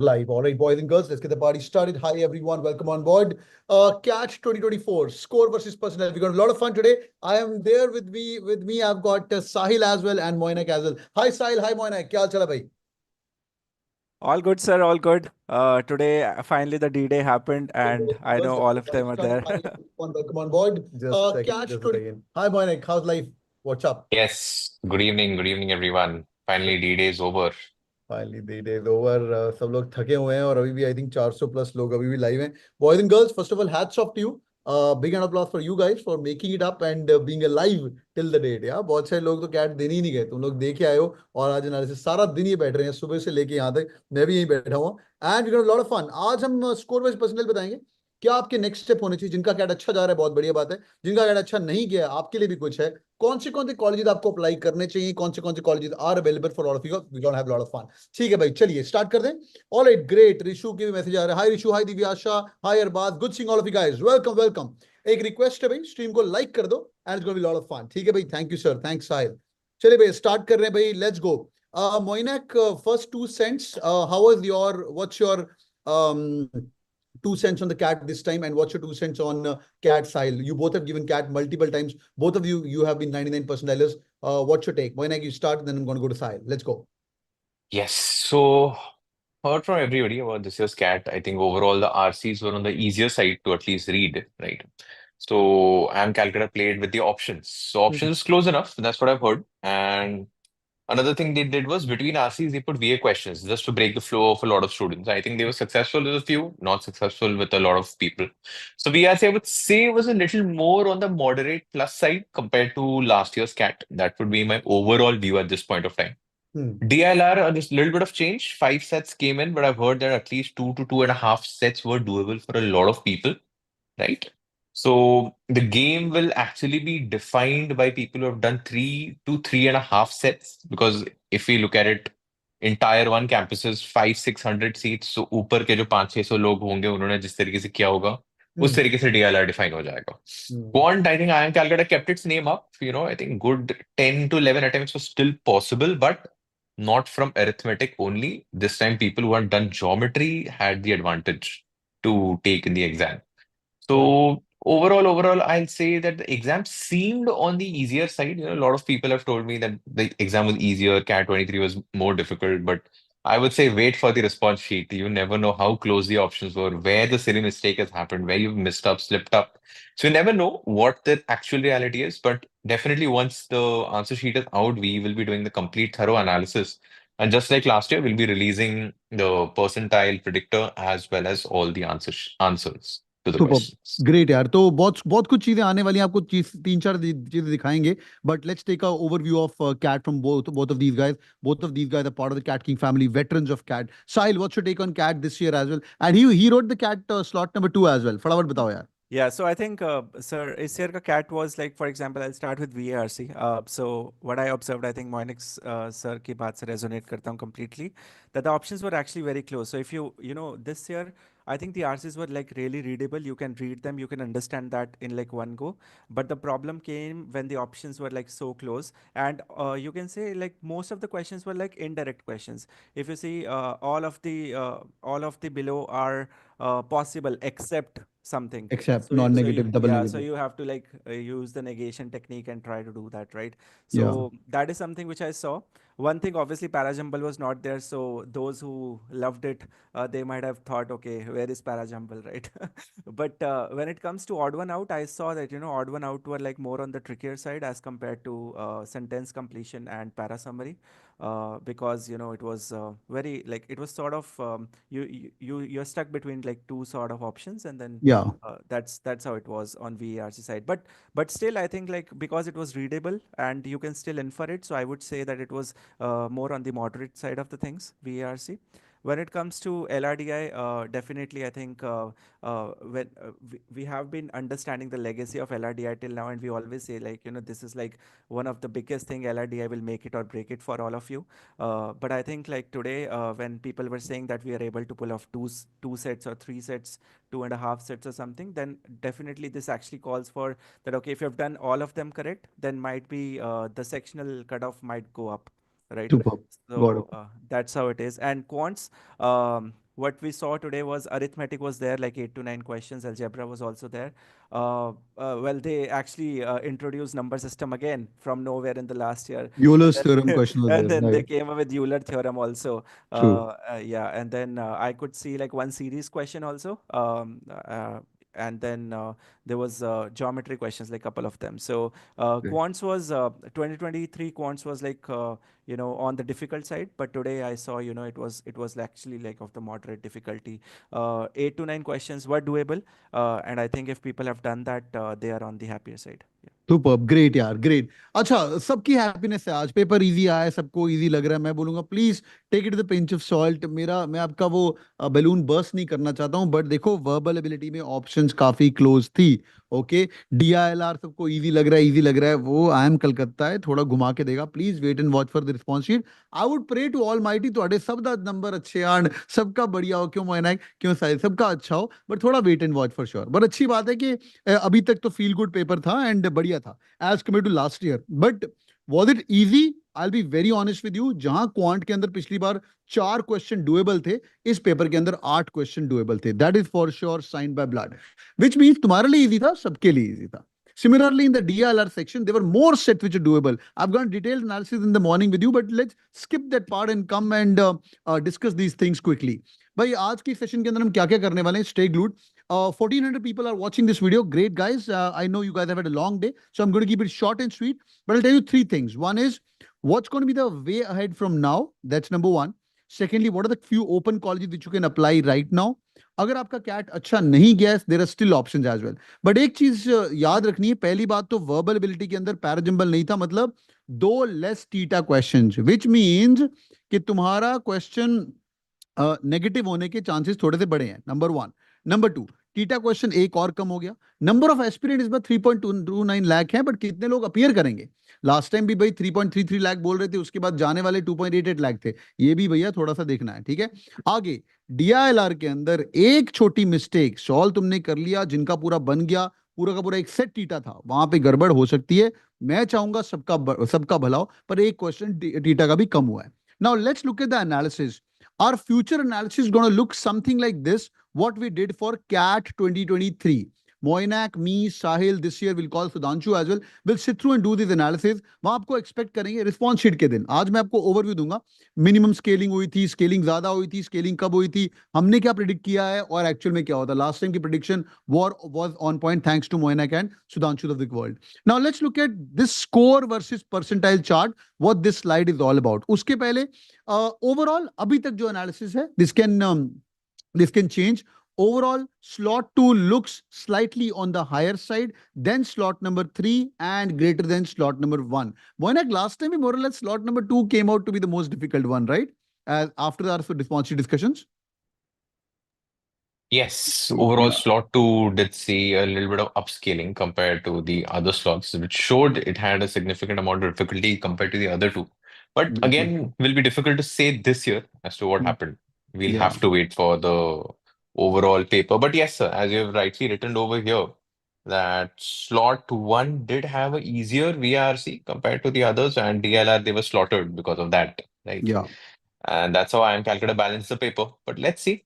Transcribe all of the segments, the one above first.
Live. All right, boys and girls, let's get the party started. Hi, everyone. Welcome on board. Catch 2024 score versus percentile. We got a lot of fun today. I am there with me. I've got Sahil as well and Moinack as well. Hi, Sahil. Hi, Moinack. Kya haal chala, bhai? All good, sir. All good. Today, finally, the D-Day happened, and I Girls, know let's all get the of party them are started. there. Hi, everyone. Welcome on board. Just a second, Catch just a 20. second. Hi, Moinack. How's life? What's up? Yes, good evening, everyone. Finally, D-Day is over. Finally the day is over सब लोग थके हुए हैं और अभी भी I think 400 plus लोग अभी भी लाइव हैं boys and girls first of all hats off to you big and applause for you guys for making it up and being alive till the date यार बहुत सारे लोग तो कैट देने ही नहीं गए तुम लोग देखे आए हो और आज एनालिसिस सारा दिन ये बैठ रहे हैं सुबह से लेके यहाँ तक मैं भी यहीं बैठा हूँ and we got lot of fun आज हम स्कोर वाइज परसेंटेज बताएंगे क्या आपके नेक्स्ट स्टेप होने चाहिए जिनका कैट अच्छा जा रहा है बहुत बढ़िया बात है जिनका कैट अच्छा नहीं गया आपके लिए भी कुछ है कौन से कॉलेजेस आपको अप्लाई करने चाहिए कौन से colleges are available for all of you we gonna have lot of fun ठीक है भाई चलिए स्टार्ट कर दें ऑलराइट ग्रेट रिशु के भी मैसेज आ रहा है hi Rishu hi Divyasha hi Arbaz good seeing all of you guys welcome welcome एक रिक्वेस्ट है भाई स्ट्रीम को लाइक कर दो and it's gonna be lot of fun ठीक है भाई thank you sir thanks Sahil चलिए भाई स्टार्ट कर रहे हैं भाई let's go Moinak first 2 cents how was your what's your um 2 cents on the cat this time and what's your 2 cents on cat Sahil you both have given cat multiple times both of you have been 99 percentiles what's your take Moinack you start then I'm going to go to Sahil let's go Yes, so heard from everybody about this year's CAT. I think overall the RCs were on the easier side to at least read, right? So I'm Calcutta played with the options. So options is close enough. That's what I've heard. And another thing they did was between RCs, they put VA questions just to break the flow of a lot of students. I think they were successful with a few, not successful with a lot of people. So VRC, I would say, was a little more on the moderate plus side compared to last year's CAT. That would be my overall view at this point of time. DLR, just a little bit of change. 5 sets came in, but I've heard that at least 2 to 2.5 sets were doable for a lot of people, right? So the game will actually be defined by people who have done 3 to 3.5 sets. Because if we look at it, entire one campuses 500-600 seats. So ऊपर के जो 500-600 लोग होंगे उन्होंने जिस तरीके से किया होगा उस तरीके से DLR डिफाइन हो जाएगा. Quant, I think IIM Calcutta kept its name up. I think good 10 to 11 attempts was still possible, but not from arithmetic only. This time, people who had done geometry had the advantage to take in the exam. So overall, I'll say that the exam seemed on the easier side. A lot of people have told me that the exam was easier, CAT 23 was more difficult, but I would say wait for the response sheet. You never know how close the options were, where the silly mistake has happened, where you've missed up, slipped up. So you never know what the actual reality is, but definitely once the answer sheet is out, we will be doing the complete thorough analysis. And just like last year, we'll be releasing the percentile predictor as well as all the answers to the questions. Great यार तो बहुत बहुत कुछ चीजें आने वाली हैं आपको तीन चार चीजें दिखाएंगे but let's take a overview of CAT from both of these guys are part of the CATKing family veterans of cat Sahil what's your take on cat this year as well and he wrote the cat slot number 2 as well फटाफट बताओ यार Yeah, so I think, sir, इस year का CAT was like, for example, I'll start with VARC. So what I observed, I think Moinack sir की बात से resonate करता हूँ completely, that the options were actually very close. So if this year, I think the RCs were like really readable. You can read them, you can understand that in like one go. But the problem came when the options were like so close, and you can say like most of the questions were like indirect questions. If you see, all of the below are possible except something. except So non-negative double yeah, so negative you have to like use the negation technique and try to do that, right? yeah So that is something which I saw. One thing, obviously, Parajumble was not there, so those who loved it, they might have thought, okay, where is Parajumble, right? But when it comes to odd one out, I saw that odd one out were like more on the trickier side as compared to sentence completion and para summary, because it was very like it was sort of you're stuck between like two sort of options, and then yeah that's how it was on VARC side. But still, I think like because it was readable and you can still infer it, so I would say that it was more on the moderate side of the things, VARC. When it comes to LRDI, definitely, I think we have been understanding the legacy of LRDI till now, and we always say like, this is like one of the biggest thing. LRDI will make it or break it for all of you. But I think like today, when people were saying that we are able to pull off two sets or 3 sets, 2.5 sets or something, then definitely this actually calls for that. Okay, if you have done all of them correct, then might be the sectional cutoff might go up, right? superb got it So that's how it is. And quants, what we saw today was arithmetic was there, like 8 to 9 questions. Algebra was also there. Well, they actually introduced number system again from nowhere in the last year, and Euler's theorem then question was and there, then they right? came up with Euler theorem also. True. Yeah, and then I could see like one series question also. And then there was geometry questions, like couple of them. So Right. quants was 2023 quants was like on the difficult side, but today I saw it was actually like of the moderate difficulty. 8 to 9 questions were doable, and I think if people have done that, they are on the happier side. Yeah. Superb, great यार, great. अच्छा, सबकी happiness है, आज paper easy आया है, सबको easy लग रहा है। मैं बोलूंगा please take it the pinch of salt. मैं आपका वो बैलून बर्स्ट नहीं करना चाहता हूं, बट देखो वर्बल एबिलिटी में ऑप्शंस काफी क्लोज थी। ओके, डीआईएलआर सबको इजी लग रहा है, इजी लग रहा है, वो आई एम कलकत्ता है, थोड़ा घुमा के देगा। Please wait and watch for the response sheet. I would pray to almighty ਤੁਹਾਡੇ ਸਭ ਦਾ ਨੰਬਰ ਅੱਛੇ ਆਣ, सबका बढ़िया हो। क्यों मोइनैक, क्यों साहिल, सबका अच्छा हो, बट थोड़ा wait and watch for sure. But अच्छी बात है कि अभी तक तो फील गुड पेपर था एंड बढ़िया था as compare to last year. But was it easy? I be very honest with you, जहां क्वांट के अंदर पिछली बार 4 क्वेश्चन डुएबल थे, इस पेपर के अंदर 8 क्वेश्चन डुएबल थे। That is for sure sign by blood, which means तुम्हारे लिए इजी था, सबके लिए इजी था। Similarly, in the DLR section, there were more sets which are doable. I've got detailed analysis in the morning with you, but let's skip that part and come and discuss these things quickly. भाई आज की session के अंदर हम क्या क्या करने वाले हैं, stay glued. 1400 people are watching this video. Great, guys. I know you guys have had a long day, so I'm going to keep it short and sweet. But I'll tell you 3 things. One is what's going to be the way ahead from now. That's number one. Secondly, what are the few open colleges which you can apply right now? अगर आपका cat अच्छा नहीं गया, there are still options as well. But एक चीज याद रखनी है, पहली बात तो वर्बल एबिलिटी के अंदर पैराजंबल नहीं था, मतलब 2 less theta questions, which means कि तुम्हारा क्वेश्चन नेगेटिव होने के चांसेस थोड़े से बड़े हैं, number one. Number two, theta question एक और कम हो गया। नंबर ऑफ एस्पिरेंट इस बार 3.29 लाख है, बट कितने लोग अपीयर करेंगे? लास्ट टाइम भी भाई 3.33 लाख बोल रहे थे, उसके बाद जाने वाले 2.88 लाख थे। ये भी भैया थोड़ा सा देखना है, ठीक है। आगे डीआईएलआर के अंदर एक छोटी मिस्टेक सॉल्व तुमने कर लिया, जिनका पूरा बन गया, पूरा का पूरा एक सेट टीटा था, वहां पे गड़बड़ हो सकती है। मैं चाहूंगा सबका भला हो, पर एक क्वेश्चन टीटा का भी कम हुआ है। Now let's look at the analysis. Our future analysis is going to look something like this, what we did for CAT 2023. Moinack, me, Sahil, this year we'll call Sudhanshu as well. We'll sit through and do this analysis. वहां आपको expect करेंगे response sheet के दिन। आज मैं आपको overview दूंगा, minimum scaling हुई थी, स्केलिंग ज्यादा हुई थी, स्केलिंग कब हुई थी, हमने क्या प्रिडिक्ट किया है और एक्चुअल में क्या होता। लास्ट टाइम की prediction was on point thanks to Moinack and Sudhanshu of the world. Now let's look at this score versus percentile chart, what this slide is all about. उसके पहले overall अभी तक जो analysis है, this can change. Overall, slot 2 looks slightly on the higher side, then slot number 3 and greater than slot number 1. Moinack, last time more or less slot number 2 came out to be the most difficult one, right? After our response discussions. Yes, overall Yeah. slot 2 did see a little bit of upscaling compared to the other slots, which showed it had a significant amount of difficulty compared to the other two. But बिल्कुल। again, will be difficult to say this year as to what happened. We'll Yeah. have to wait for the overall paper. But yes, sir, as you have rightly written over here, that slot 1 did have a easier VRC compared to the others, and DLR they were slaughtered because of that, right? Yeah. And that's how I am calculator balanced the paper. But let's see.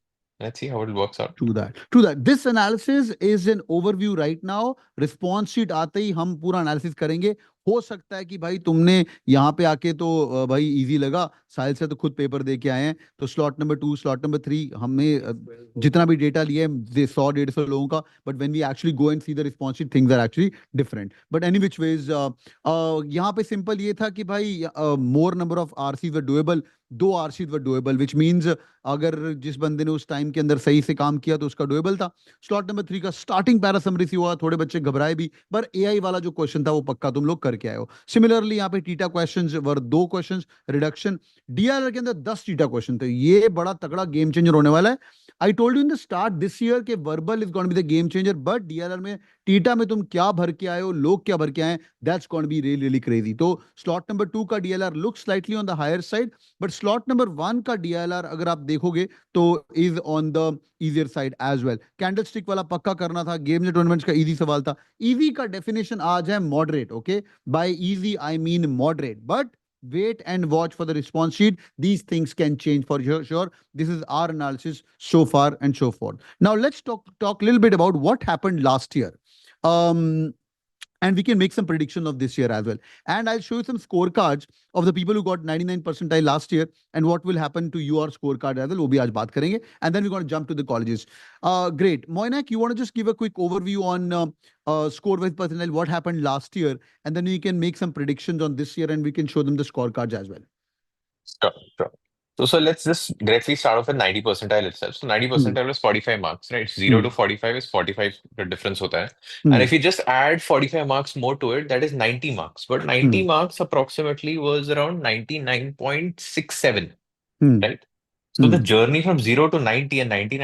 Let's see how it works out. True that. True that. This analysis is an overview right now. Response sheet आते ही हम पूरा analysis करेंगे। हो सकता है कि भाई तुमने यहाँ पे आके तो भाई इजी लगा, साहिल से तो खुद पेपर दे के आए हैं, तो स्लॉट नंबर 2 स्लॉट नंबर 3 हमने जितना भी डेटा लिया है 100-150 लोगों का, but when we actually go and see the response sheet things are actually different. But any which ways यहाँ पे सिंपल ये था कि भाई more number of RCs were doable, 2 RCs were doable, which means अगर जिस बंदे ने उस टाइम के अंदर सही से काम किया तो उसका डुएबल था। स्लॉट नंबर 3 का स्टार्टिंग पैरा समरी सी हुआ, थोड़े बच्चे घबराए भी, पर एआई वाला जो क्वेश्चन था वो पक्का तुम लोग करके आए हो। सिमिलरली यहाँ पे theta questions were 2 questions reduction. DRR के अंदर 10 टीटा क्वेश्चन थे, ये बड़ा तगड़ा गेम चेंजर होने वाला है। I told you in the start this year के verbal is going to be the game changer, but DRR में टीटा में तुम क्या भर के आए हो, लोग क्या भर के आए, that's going to be really really crazy. तो स्लॉट नंबर 2 का DLR look slightly on the higher side, but slot number 1 का डीएलआर अगर आप देखोगे तो is on the easier side as well. Candlestick वाला पक्का करना था, गेम्स एंड टूर्नामेंट्स का इजी सवाल था। इजी का डेफिनेशन आज है moderate, okay, by easy I mean moderate, but Wait and watch for the response sheet. These things can change for sure. This is our analysis so far and so forth. Now let's talk a little bit about what happened last year. Um, and we can make some prediction of this year as well. And I'll show you some scorecards of the people who got 99 percentile last year and what will happen to your scorecard as well. वो भी आज बात करेंगे. And then we're going to jump to the colleges. Great. Moinack, you want to just give a quick overview on score with percentile, what happened last year, and then we can make some predictions on this year and we can show them the scorecards as well. Sure, sure. So let's just directly start off with 90 percentile itself. So 90 percentile is 45 marks, right? 0 to 45 is 45 the difference hota hai. And if you just add 45 marks more to it, that is 90 marks. But 90 marks approximately was around 99.67, right? So the journey from 0 to 90 and 90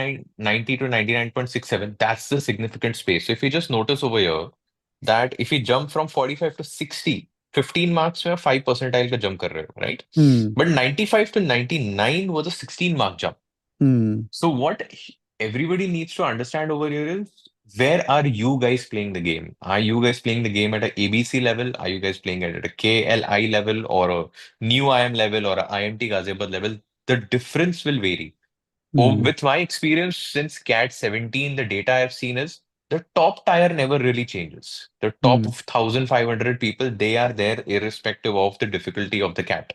to 99.67, that's the significant space. So if you just notice over here that if you jump from 45 to 60, 15 marks में 5 percentile का jump कर रहे हो, right? But 95 to 99 was a 16 mark jump. So what everybody needs to understand over here is, where are you guys playing the game? Are you guys playing the game at a ABC level? Are you guys playing it at a KLI level or a new IIM level or a IMT Ghaziabad level? The difference will vary. With my experience since CAT 17, the data I've seen is the top tier never really changes. The top of 1,500 people, they are there irrespective of the difficulty of the CAT.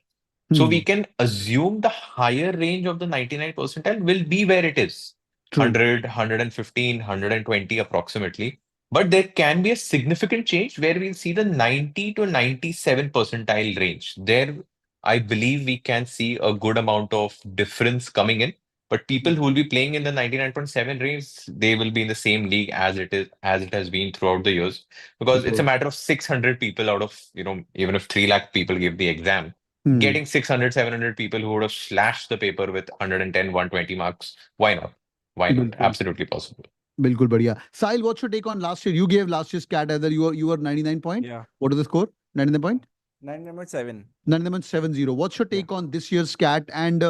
So we can assume the higher range of the 99 percentile will be where it is. 100, 115, 120 approximately. But there can be a significant change where we'll see the 90 to 97 percentile range. There, I believe we can see a good amount of difference coming in. But people who will be playing in the 99.7 range, they will be in the same league as it has been throughout the years. Because it's a matter of 600 people out of, even if 3 lakh people give the exam, getting 600, 700 people who would have slashed the paper with 110, 120 marks. Why not? Why not? Absolutely possible. बिल्कुल बढ़िया. Sahil, what's your take on last year? You gave last year's CAT either you were 99 point. Yeah. What is the score? 99 point? 99.7. 99.70. What's your take on this year's CAT? And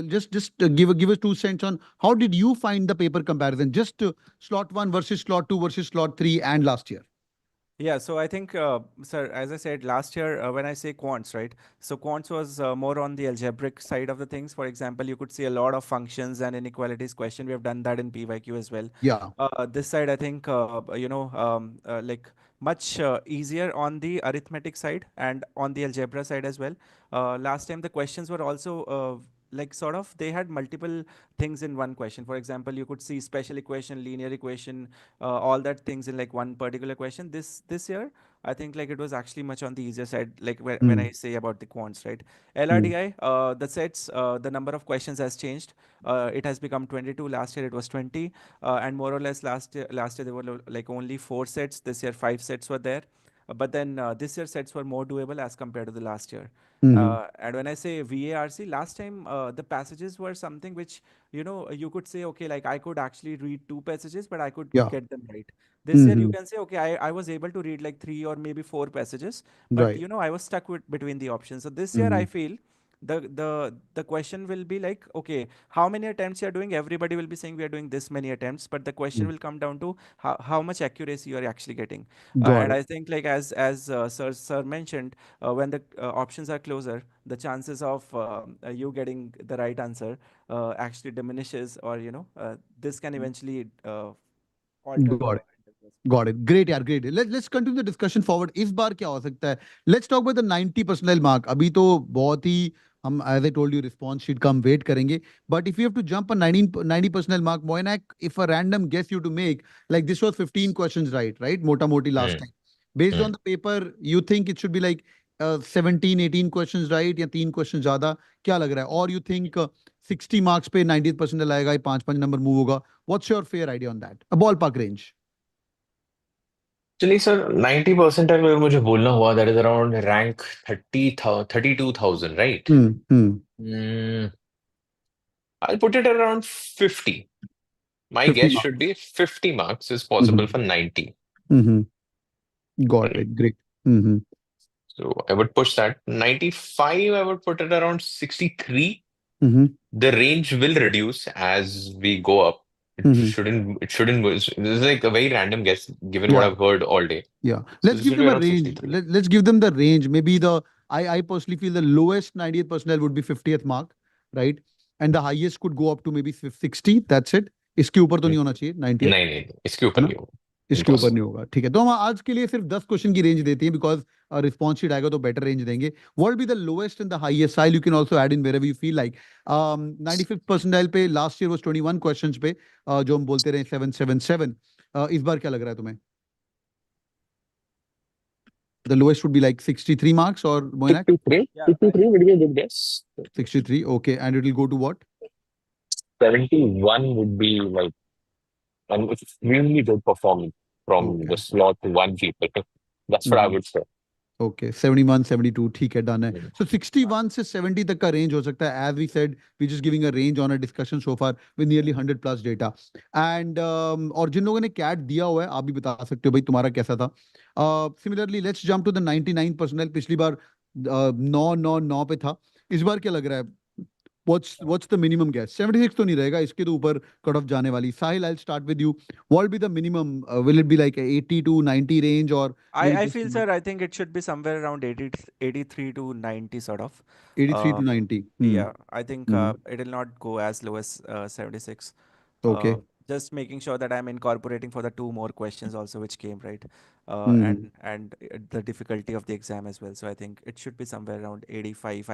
just give us 2 cents on how did you find the paper comparison? Just slot 1 versus slot 2 versus slot 3 and last year. Yeah, so I think, sir, as I said last year, when I say quants, right? So quants was more on the algebraic side of the things. For example, you could see a lot of functions and inequalities question. We have done that in PYQ as well. Yeah. This side, I think, like much easier on the arithmetic side and on the algebra side as well. Last time, the questions were also like sort of they had multiple things in one question. For example, you could see special equation, linear equation, all that things in like one particular question. This year, I think like it was actually much on the easier side. Like when I say about the quants, right? LRDI, the sets, the number of questions has changed. It has become 22. Last year it was 20, and more or less last year there were like only 4 sets. This year 5 sets were there. But then this year sets were more doable as compared to the last year. And when I say VARC, last time the passages were something which, you could say, okay, like I could actually read 2 passages, but I could get them right. This year you can say, okay, I was able to read like 3 or maybe 4 passages, but I was stuck between the options. So this year I feel the question will be like, okay, how many attempts you are doing? Everybody will be saying we are doing this many attempts, but the question will come down to how much accuracy you are actually getting. And I think like as Sir mentioned, when the options are closer, the chances of you getting the right answer actually diminishes, or this can eventually alter Got your it. Got it. Great, यार, great. Let's continue the discussion forward. इस बार क्या हो सकता है? Let's talk about the 90 percentile mark. अभी तो बहुत ही हम, as I told you, response sheet का हम wait करेंगे. But if you have to jump a 90 percentile mark, Moinack, if a random guess you to make, like this was 15 questions right? Mota moti last time. Based on the paper, you think it should be like 17, 18 questions right या 3 questions ज़्यादा? क्या लग रहा है? Or you think 60 marks पे 90 percentile आएगा, 5 number move होगा? What's your fair idea on that? A ballpark range. चलिए सर, 90 percentile अगर मुझे बोलना हुआ, that is around rank 32,000, right? I'll put it around 50. My 50 guess marks. should be 50 marks is possible for 90. Got it. Great. So I would push that. 95, I would put it around 63. The range will reduce as we go up. It shouldn't, this is like a very random guess given what I've heard all day. Yeah. So Let's this give will be them a around range. 63. Let's give them the range. Maybe the I personally feel the lowest 90th percentile would be 50th mark, right? And the highest could go up to maybe 60. That's it. इसके ऊपर तो नहीं होना चाहिए 90th, नहीं नहीं इसके है ऊपर ना? नहीं होगा, इसके ऊपर नहीं इम्पॉसिबल। होगा, ठीक है। तो हम आज के लिए सिर्फ 10 क्वेश्चन की रेंज देते हैं, बिकॉज रिस्पॉन्स शीट आएगा तो बेटर रेंज देंगे। What be the lowest and the highest? Sahil you can also add in wherever you feel like. 95th percentile पे लास्ट ईयर वाज 21 क्वेश्चंस पे, जो हम बोलते रहे 777। इस बार क्या लग रहा है तुम्हें? The lowest would be like 63 marks, or Moinack? 53, Yeah, 53 would be a good guess. 63, okay. And it will go to what? 71 would be like an extremely good performance from Okay. the slot one people. That's what I would say. Okay, 71, 72, ठीक है, done है। Mm. So 61 से 70 तक का range हो सकता है। As we said, we're just giving a range on a discussion so far with nearly 100 plus data. And और जिन लोगों ने CAT दिया हुआ है, आप भी बता सकते हो भाई तुम्हारा कैसा था। Similarly, let's jump to the 99 percentile। पिछली बार 9 पे था, इस बार क्या लग रहा है? What's the minimum guess? 76 तो नहीं रहेगा, इसके तो ऊपर कट ऑफ जाने वाली। साहिल, I'll start with you. What will be the minimum? Will it be like a 80 to 90 range, or will it I just feel, be sir, I think it should be somewhere around 83 to 90 sort of. 83 to Uh, 90? yeah, I think Hmm. it will not go as low as 76. Okay. Just making sure that I'm incorporating for the two more questions also which came, right? Hmm. And the difficulty of the exam as well. So I think it should be somewhere around 85.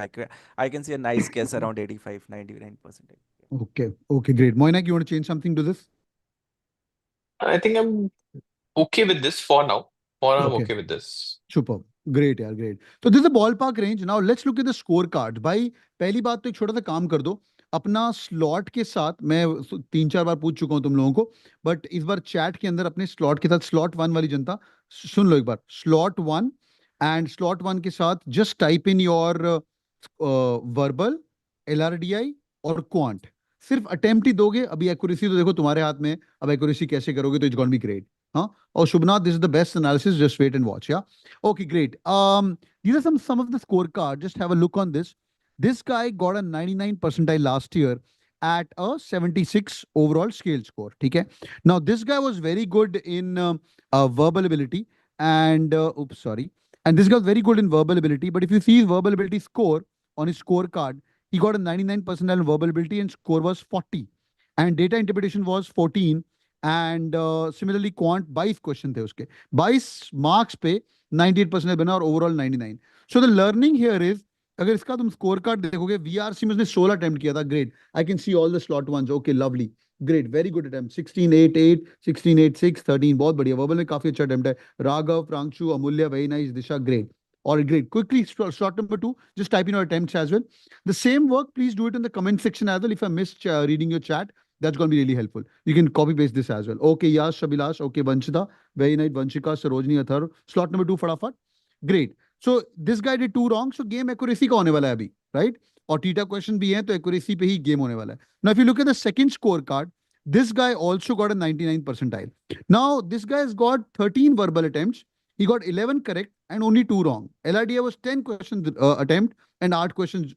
I can see a nice guess around 85, 99%. Okay. Okay, great. Moinack, you want to change something to this? I think I'm okay with this for now. For now, I'm Okay. okay with this. Superb. Great, यार, great. So this is the ballpark range. Now let's look at the scorecard. भाई, पहली बात तो एक छोटा सा काम कर दो। अपना स्लॉट के साथ, मैं 3-4 बार पूछ चुका हूं तुम लोगों को, बट इस बार चैट के अंदर अपने स्लॉट के साथ, स्लॉट 1 वाली जनता सुन लो एक बार। स्लॉट 1 एंड स्लॉट 1 के साथ just type in your verbal, LRDI और क्वांट। सिर्फ अटेम्प्ट ही दोगे, अभी एक्यूरेसी तो देखो तुम्हारे हाथ में है, अब एक्यूरेसी कैसे करोगे तो इट्स गोना बी ग्रेट। हाँ, और Shubhnath, this is the best analysis, just wait and watch. या okay, great. These are some of the scorecard. Just have a look on this. This guy got a 99 percentile last year at a 76 overall scale score. Okay. Now this guy was very good in verbal ability, and oops, sorry. And this guy was very good in verbal ability. But if you see his verbal ability score on his scorecard, he got a 99 percentile in verbal ability and score was 40. And data interpretation was 14. And similarly quant 22 question थे उसके, 22 marks पे 98% बना और overall 99। So the learning here is, अगर इसका तुम score card देखोगे, VRC में उसने 16 अटेम्प्ट किया था। Great, I can see all the slot ones. Okay, lovely, great, very good attempt. 16-8-8, 16-8-6, 13, बहुत बढ़िया। वर्बल में काफी अच्छा अटेम्प्ट है। राघव, प्रांशु, अमूल्य, very nice. Disha, great. All right, great. Quickly, slot number 2, just type in your attempts as well. The same work, please do it in the comment section as well. If I missed reading your chat, that's going to be really helpful. You can copy paste this as well. Okay, Yash, Shabilash, okay, Vanshita, very nice. Vanshika, Sarojini, Athar. Slot number 2, फटाफट. Great. So this guy did 2 wrong. So game accuracy का होने वाला है अभी, right? और theta question भी है, तो accuracy पे ही game होने वाला है. Now, if you look at the second scorecard, this guy also got a 99 percentile. Now, this guy has got 13 verbal attempts. He got 11 correct and only 2 wrong. LRDA was 10 questions attempt and 8 questions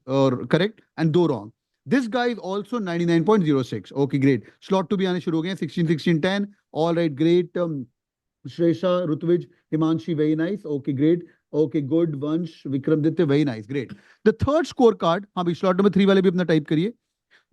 correct and 2 wrong. This guy is also 99.06. Okay, great. Slot to be आने शुरू हो गए, 16, 16, 10. All right, great. Shresha, Rutvij, Himanshi, very nice. Okay, great. Okay, good. Vansh, Vikramditya, very nice. Great. The third scorecard, हाँ भाई, slot number 3 वाले भी अपना type करिए.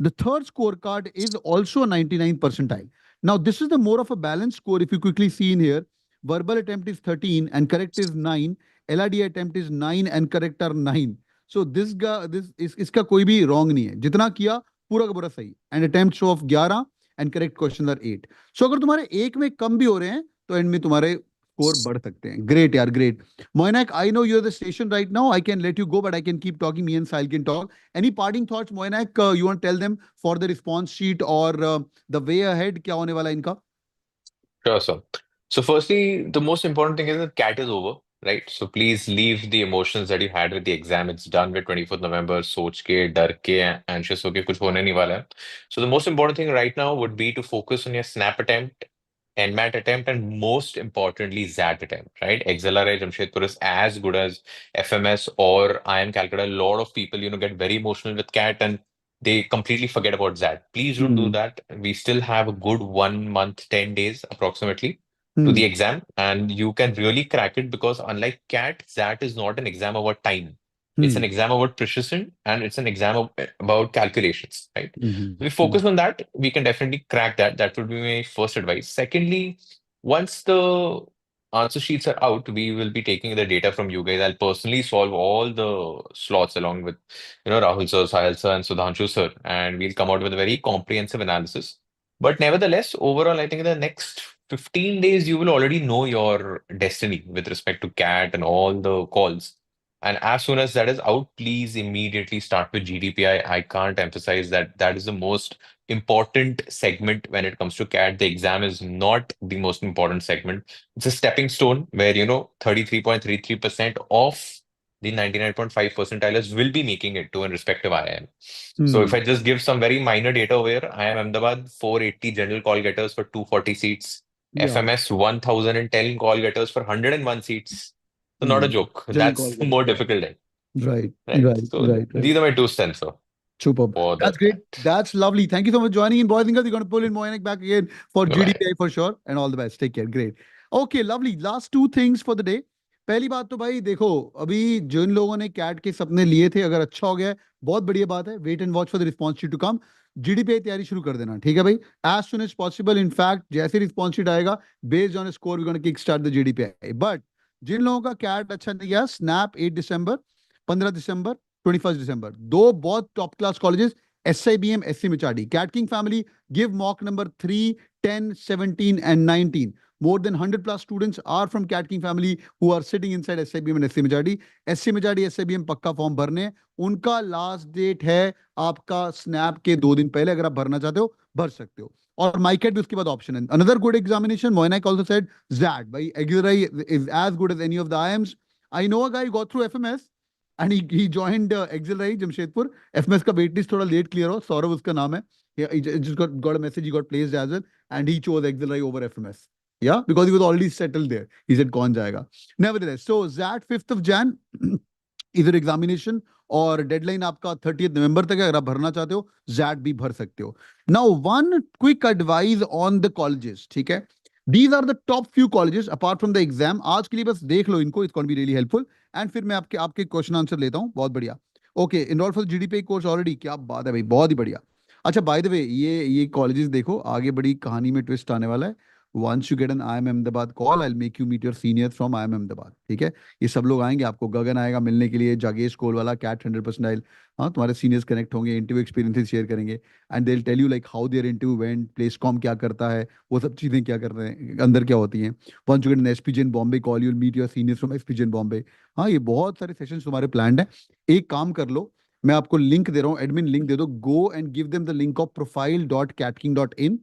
The third scorecard is also a 99 percentile. Now, this is the more of a balanced score. If you quickly see in here, verbal attempt is 13 and correct is 9. LRD attempt is 9 and correct are 9. So this guy, इसका कोई भी wrong नहीं है, जितना किया पूरा का पूरा सही। And attempts of 11 and correct questions are 8. So अगर तुम्हारे एक में कम भी हो रहे हैं तो एंड में तुम्हारे स्कोर बढ़ सकते हैं। ग्रेट यार, great. Moinack, I know you're the station right now. I can let you go, but I can keep talking. Me and Sahil can talk. Any parting thoughts, Moinack? You want to tell them for the response sheet or the way ahead? क्या होने वाला है इनका? Sure, sir. So firstly, the most important thing is that CAT is over, right? So please leave the emotions that you had with the exam. It's done with 24th November. सोच के, डर के, anxious होके कुछ होने नहीं वाला है. So the most important thing right now would be to focus on your SNAP attempt, NMAT attempt, and most importantly, ZAT attempt, right? XLRI Jamshedpur is as good as FMS or IIM Calcutta. A lot of people, get very emotional with CAT and they completely forget about ZAT. Please don't do that. We still have a good 1 month, 10 days approximately to the exam, and you can really crack it because unlike CAT, ZAT is not an exam over time. It's an exam about precision and it's an exam about calculations, right? We Hmm. focus on that. We can definitely crack that. That would be my first advice. Secondly, once the answer sheets are out, we will be taking the data from you guys. I'll personally solve all the slots along with, Rahul sir, Sahil sir, and Sudhanshu sir, and we'll come out with a very comprehensive analysis. But nevertheless, overall, I think in the next 15 days, you will already know your destiny with respect to CAT and all the calls. And as soon as that is out, please immediately start with GDPI. I can't emphasize that that is the most important segment when it comes to CAT. The exam is not the most important segment. It's a stepping stone where, 33.33% of the 99.5 percentilers will be making it to a respective IIM. So if I just give some very minor data over here, IIM Ahmedabad, 480 general call getters for 240 seats. Yeah. FMS, 1010 call getters for 101 seats. So not a joke. General call That's getters. more difficult, Right, right? right, So right, right. these are my 2 cents, sir, Superb. for That's the great. CAT. That's lovely. Thank you so much joining in, boys and girls. You're going to pull in Moinack back again for Bye-bye. GDPI for sure. And all the best. Take care. Great. Okay, lovely. Last two things for the day. पहली बात तो भाई देखो, अभी जिन लोगों ने cat के सपने लिए थे, अगर अच्छा हो गया बहुत बढ़िया बात है. Wait and watch for the response sheet to come. GDPI तैयारी शुरू कर देना, ठीक है भाई, as soon as possible. In fact जैसे रिस्पॉन्स शीट आएगा, based on score we gonna kick start the GDPI. But जिन लोगों का कैट अच्छा नहीं गया, स्नैप 8 दिसंबर, 15 दिसंबर, 21 दिसंबर, दो बहुत top class colleges, SIBM, SC Michadi. CATKing family, give mock number 3, 10, 17, and 19. More than 100 plus students are from CATKing family who are sitting inside SIBM and SC Michadi. SC Michadi, SIBM पक्का form भरने. उनका last date है आपका snap के 2 दिन पहले. अगर आप भरना चाहते हो, भर सकते हो. और माइकेट भी उसके बाद ऑप्शन है. Another good examination, Moinack also said ZAD. भाई Auxiliary is as good as any of the IIMs. I know a guy who got through FMS. And he joined Auxiliary Jamshedpur. FMS का wait list थोड़ा late clear हो. सौरभ उसका नाम है. He just got a message. He got placed as well, and he chose Auxiliary over FMS. Yeah, because he was already settled there. He said कौन जाएगा. Nevertheless, so that 5th of Jan इधर examination और deadline आपका 30th नवंबर तक है. अगर आप भरना चाहते हो, जैट भी भर सकते हो. Now one quick advice on the colleges, ठीक है. These are the top few colleges apart from the exam. आज के लिए बस देख लो इनको, it's going to be really helpful. And फिर मैं आपके क्वेश्चन आंसर लेता हूँ. बहुत बढ़िया. Okay, enroll for GDP course already. क्या बात है भाई, बहुत ही बढ़िया. अच्छा, बाय द वे, ये कॉलेजेस देखो, आगे बड़ी कहानी में ट्विस्ट आने वाला है. Once you get an IIM Ahmedabad call, I'll make you meet your seniors from IIM Ahmedabad. ठीक है, ये सब लोग आएंगे, आपको गगन आएगा मिलने के लिए, जागेश कोल वाला, कैट 100%. हाँ, तुम्हारे सीनियर्स कनेक्ट होंगे, इंटरव्यू एक्सपीरियंसेस शेयर करेंगे, and they will tell you like how their interview went, placecom क्या करता है, वो सब चीज़ें क्या कर रहे हैं, अंदर क्या होती हैं. Once you get an SPJain Bombay call, you will meet your seniors from SPJain Bombay. हाँ, ये बहुत सारे सेशंस तुम्हारे प्लान्ड हैं. एक काम कर लो, मैं आपको लिंक दे रहा हूँ, एडमिन लिंक दे दो. Go and give them the link of profile.catking.in.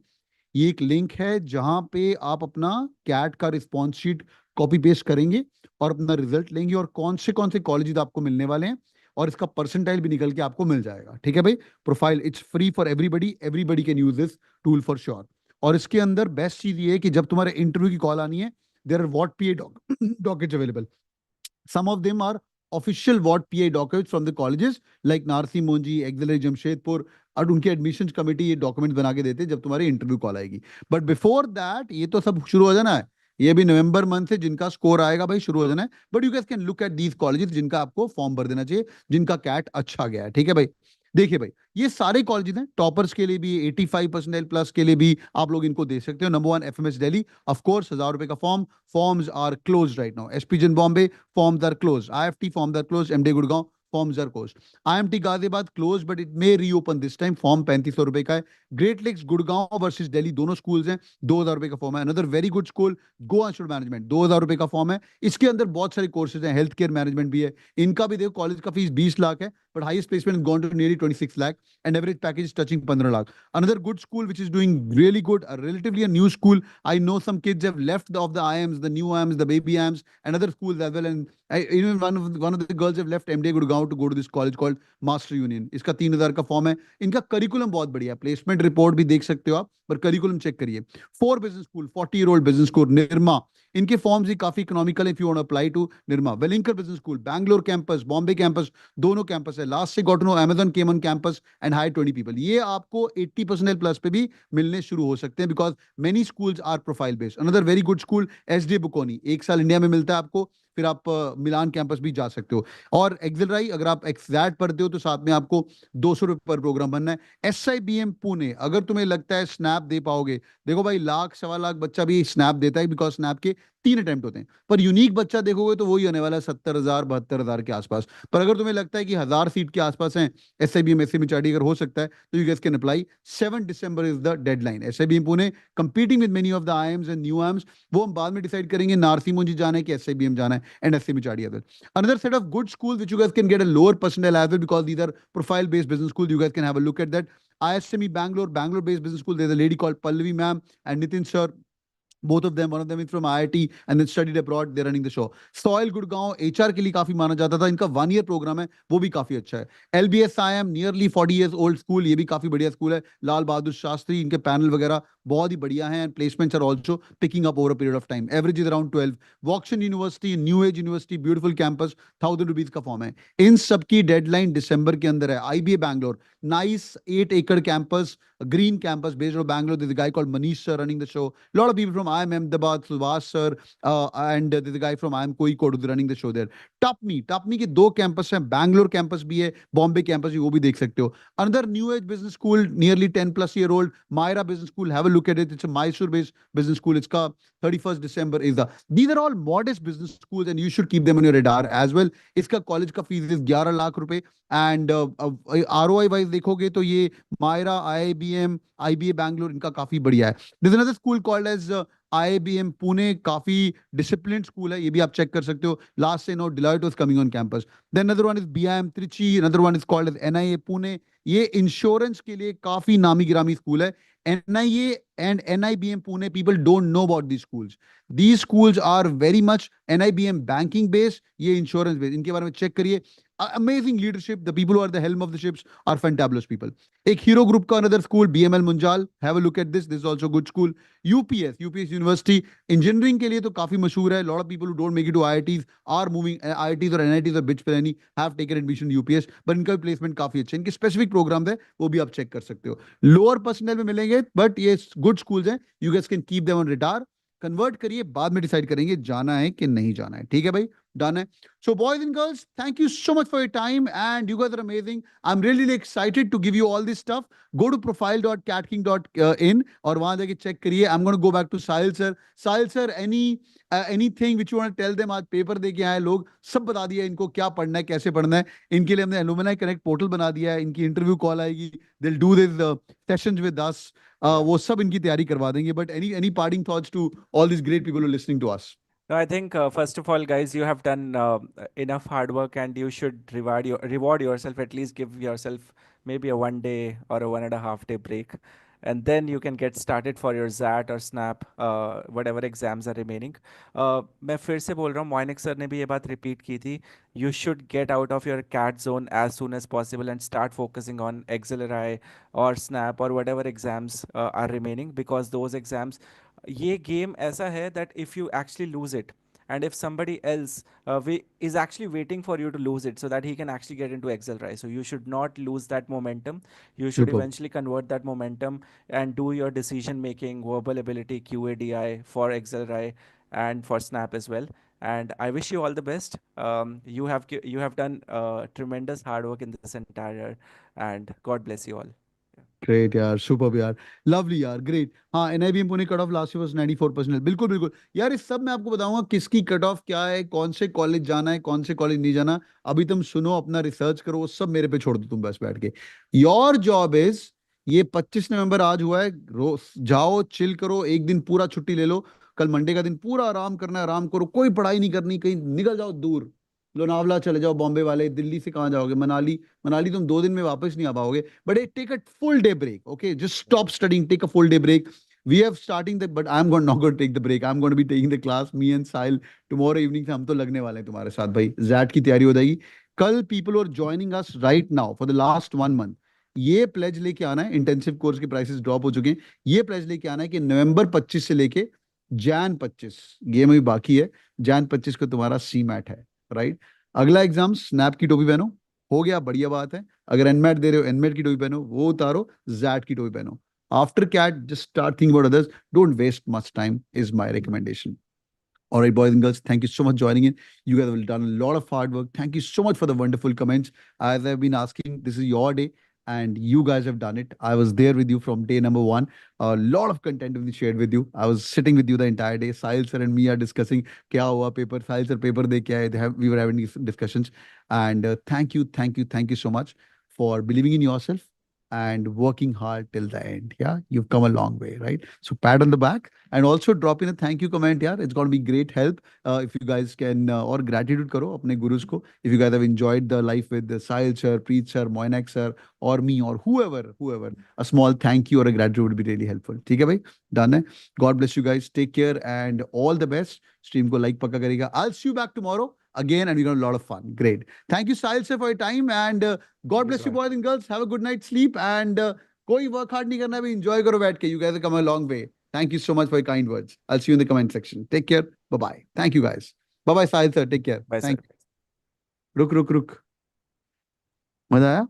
ये एक लिंक है जहां पे आप अपना कैट का रिस्पॉन्स शीट कॉपी पेस्ट करेंगे और अपना रिजल्ट लेंगे, और कौन से कॉलेजेस आपको मिलने वाले हैं, और इसका परसेंटाइल भी निकल के आपको मिल जाएगा. ठीक है भाई, profile it's free for everybody. Everybody can use this tool for sure. और इसके अंदर बेस्ट चीज ये है कि जब तुम्हारे इंटरव्यू की कॉल आनी है, there are what PA dockets available. Some of them are official what PA documents from the colleges like Narsi Monji, Auxiliary Jamshedpur, और उनके एडमिशन कमेटी ये डॉक्यूमेंट बना के देते हैं जब तुम्हारी इंटरव्यू कॉल आएगी. बट बिफोर दैट ये तो सब शुरू हो जाना है. ये भी नवंबर मंथ से जिनका स्कोर आएगा भाई शुरू हो जाना है. But you guys can look at these colleges जिनका आपको फॉर्म भर देना चाहिए, जिनका कैट अच्छा गया है. ठीक है भाई, देखिए भाई, ये सारे कॉलेजेस हैं. टॉपर्स के लिए भी, 85% प्लस के लिए भी आप लोग इनको दे सकते हो. Number 1 FMS Delhi, of course, 1000 रुपए का फॉर्म. Forms are close right now. SPJain Bombay, forms are close. IFT forms are close. MBA Gurgaon, forms are close. IMT Ghaziabad close, but it may reopen this time. Form 3500 रुपए का है. Great lakes Gurgaon versus Delhi, दोनों schools हैं. 2000 रुपए का फॉर्म है. Another very good school, Goa institute management, 2000 रुपए का फॉर्म है. इसके अंदर बहुत सारे कोर्सेज हैं. हेल्थ केयर मैनेजमेंट भी है. इनका भी देखो, कॉलेज का फीस 20 लाख है, but highest placement has gone to nearly 26 lakh, and average package is touching 15 lakh. Another good school which is doing really good, a relatively a new school. I know some kids have left of the IIMs, the new IIMs, the baby IIMs, and other schools as well. And even one of the girls have left MBA Gurgaon to go to this college called Master Union. इसका 3000 का form है. इनका curriculum बहुत बढ़िया है. Placement report भी देख सकते हो आप, पर करिकुलम चेक करिए. 4 business school, 40-year-old business school, Nirma. इनके फॉर्म्स ही काफी economical if you want apply to Nirma. Welingkar business school, Bangalore campus, Bombay campus, दोनों कैंपस है. लास्ट से got no Amazon came on campus and hired 20 people. ये आपको 80% प्लस पे भी मिलने शुरू हो सकते हैं, because many schools are profile based. Another very good school SDA Bocconi, 1 साल इंडिया में मिलता है आपको. फिर आप मिलान कैंपस भी जा सकते हो। और एक्सेलराई अगर आप एक्सैट पढ़ते हो तो साथ में आपको 200 रुपये पर प्रोग्राम बनना है। SIBM पुणे, अगर तुम्हें लगता है स्नैप दे पाओगे, देखो भाई 1,00,000 सवा लाख बच्चा भी स्नैप देता है, बिकॉज स्नैप के 3 अटेम्प्ट होते हैं, पर यूनिक बच्चा देखोगे तो वही होने वाला है 70,000 72,000 के आसपास। पर अगर तुम्हें लगता है कि 1,000 सीट के आसपास है SIBM SMHRD अगर हो सकता है तो you gas can apply. 7 December is the deadline. SIBM Pune competing with many of the IIMs and new IIMs, वो हम बाद में डिसाइड करेंगे नारसी मुंजी जाना है कि SIBM जाना है, and SMHRD as well. Another set of good schools which you guys can get a lower percentile as well, because these are profile based business schools. You guys can have a look at that. ISME Bangalore based business school, there's a lady called Pallavi ma'am and Nitin sir. Both of them, one of them is from IIT and then studied abroad. They're running the show. Soil Gurgaon HR के लिए काफी माना जाता था, इनका 1 year programme है, वो भी काफी अच्छा है। LBSIM nearly 40 years old school, ये भी काफी बढ़िया स्कूल है। लाल बहादुर शास्त्री, इनके पैनल वगैरह बहुत ही बढ़िया हैं, and placements are also picking up over a period of time. Average is around 12. Vauxhall University, New Age University, beautiful campus, 1,000 rupees का फॉर्म है। इन सबकी डेडलाइन दिसंबर के अंदर है। IBA Bangalore, nice 8-acre campus, green campus based on Bangalore. There's a guy called Manish Sir running the show. A lot of people from IIM Ahmedabad, Subhash Sir, and there's a guy from IIM Kozhikode who's running the show there. Tapmi के 2 campus हैं, Bangalore campus भी है, Bombay campus भी, वो भी देख सकते हो। Another new age business school, nearly 10+ year old, Myra Business School. Have a look at it. It's a Mysore based business school. It's का 31st December is the. These are all modest business schools and you should keep them on your radar as well. इसका college का fees is 11 lakh रुपए, and ROI wise देखोगे तो ये Myra, IIBM, IBA Bangalore, इनका काफी बढ़िया है। There's another school called as IIBM Pune, काफी डिसिप्लिन स्कूल है, ये भी आप चेक कर सकते हो। लास्ट से no Deloitte was coming on campus. Then another one is BIM Trichy, another one is called as NIA Pune, ये इंश्योरेंस के लिए काफी नामी गिरामी स्कूल है। NIA and NIBM Pune, people don't know about these schools. These schools are very much NIBM banking based, ये insurance based, इनके बारे में चेक करिए। Amazing leadership, the people who are the helm of the ships are fantabulous people. एक hero group का another school, BML Munjal, have a look at this is also good school. UPS University, engineering के लिए तो काफी मशहूर है। lot of people who don't make it to IITs are moving, IITs और NITs और bitch पे have taken admission to UPS, but इनका भी placement काफी अच्छा है। इनके specific programs है, वो भी आप चेक कर सकते हो। लोअर परसेंटाइल में मिलेंगे, बट ये गुड स्कूल्स हैं, you guys can keep them on radar. Convert करिए, बाद में डिसाइड करेंगे जाना है कि नहीं जाना है। ठीक है भाई, डन है। So boys and girls, thank you so much for your time and you guys are amazing. I'm really excited to give you all this stuff. Go to profile.catking.in और वहां जाके चेक करिए। I'm going to go back to Sahil Sir. Sahil Sir, anything which you want to tell them? आज paper दे के आए लोग, सब बता दिया इनको क्या पढ़ना है, कैसे पढ़ना है। इनके लिए हमने Alumni Connect पोर्टल बना दिया है, इनकी इंटरव्यू कॉल आएगी, they'll do this sessions with us. वो सब इनकी तैयारी करवा देंगे। But any parting thoughts to all these great people who are listening to us? No, I think first of all, guys, you have done enough hard work, and you should reward yourself. At least give yourself maybe a 1 day or a 1.5 day break, and then you can get started for your ZAT or SNAP, whatever exams are remaining. मैं फिर से बोल रहा हूँ, Moinack Sir ने भी ये बात repeat की थी. You should get out of your CAT zone as soon as possible and start focusing on Accelerate or SNAP or whatever exams are remaining, because those exams, ये गेम ऐसा है that if you actually lose it, and if somebody else is actually waiting for you to lose it so that he can actually get into Accelerate, so you should not lose that momentum. You should Superb. eventually convert that momentum and do your decision making, verbal ability, QADI for Accelerate and for SNAP as well. And I wish you all the best. You have done tremendous hard work in this entire year, and God bless you all. Great यार, super यार, lovely यार, great. हाँ, NIBM Pune cut off last year was 94%। बिल्कुल बिल्कुल यार, इस सब मैं आपको बताऊंगा किसकी कट ऑफ क्या है, कौन से कॉलेज जाना है, कौन से कॉलेज नहीं जाना। अभी तुम सुनो, अपना रिसर्च करो, वो सब मेरे पे छोड़ दो तुम बस बैठ के। योर जॉब इज, ये 25 नवंबर आज हुआ है, रोज जाओ, चिल करो, एक दिन पूरा छुट्टी ले लो। कल मंडे का दिन पूरा आराम करना है, आराम करो, कोई पढ़ाई नहीं करनी, कहीं निकल जाओ दूर, लोनावला चले जाओ, बॉम्बे वाले। दिल्ली से कहाँ जाओगे? मनाली तुम 2 दिन में वापस नहीं आ पाओगे। But take a full day break, okay, just stop studying, take a full day break. We have starting that, but I'm not going to take the break. I'm going to be taking the class. Me and Sahil tomorrow evening से हम तो लगने वाले हैं तुम्हारे साथ भाई। ZAT की तैयारी हो जाएगी कल। People who are joining us right now for the last 1 month, ये प्लेज लेके आना है। इंटेंसिव कोर्स के प्राइसेस ड्रॉप हो चुके हैं। ये प्लेज लेके आना है कि नवंबर 25 से लेके जैन 25 गेम अभी बाकी है। जैन 25 को तुम्हारा CMAT है, राइट? अगला एग्जाम स्नैप की टोपी पहनो, हो गया, बढ़िया बात है। अगर एनमैट दे रहे हो, एनमैट की टोपी पहनो, वो उतारो, ZAT की टोपी पहनो। After CAT just start thinking about others, don't waste much time is my recommendation. All right, boys and girls, thank you so much for joining in. You guys have done a lot of hard work. Thank you so much for the wonderful comments. As I've been asking, this is your day, and you guys have done it. I was there with you from day number one. A lot of content has been shared with you. I was sitting with you the entire day. Sahil sir and me are discussing kya hua paper. Sahil sir paper de kya hai. We were having these discussions. And thank you so much for believing in yourself and working hard till the end. Yeah, you've come a long way, right? So pat on the back and also drop in a thank you comment. Yeah, it's going to be great help if you guys can or gratitude karo apne gurus ko. If you guys have enjoyed the life with the Sahil sir, Preet sir, Moinack sir, or me or whoever, a small thank you or a gratitude would be really helpful. ठीक है भाई, done है. God bless you guys. Take care and all the best. Stream को like पक्का करेगा. I'll see you back tomorrow again and we got a lot of fun. Great. Thank you, Sahil sir, for your time and God bless you, boys and girls. Have a good night's sleep and कोई work hard नहीं करना है, enjoy करो बैठ के. You guys have come a long way. Thank you so much for your kind words. I'll see you in the comment section. Take care. Bye-bye. Thank you, guys. Bye-bye, Sahil sir. Take care. Bye, Thank sir. you. रुक. मजा आया?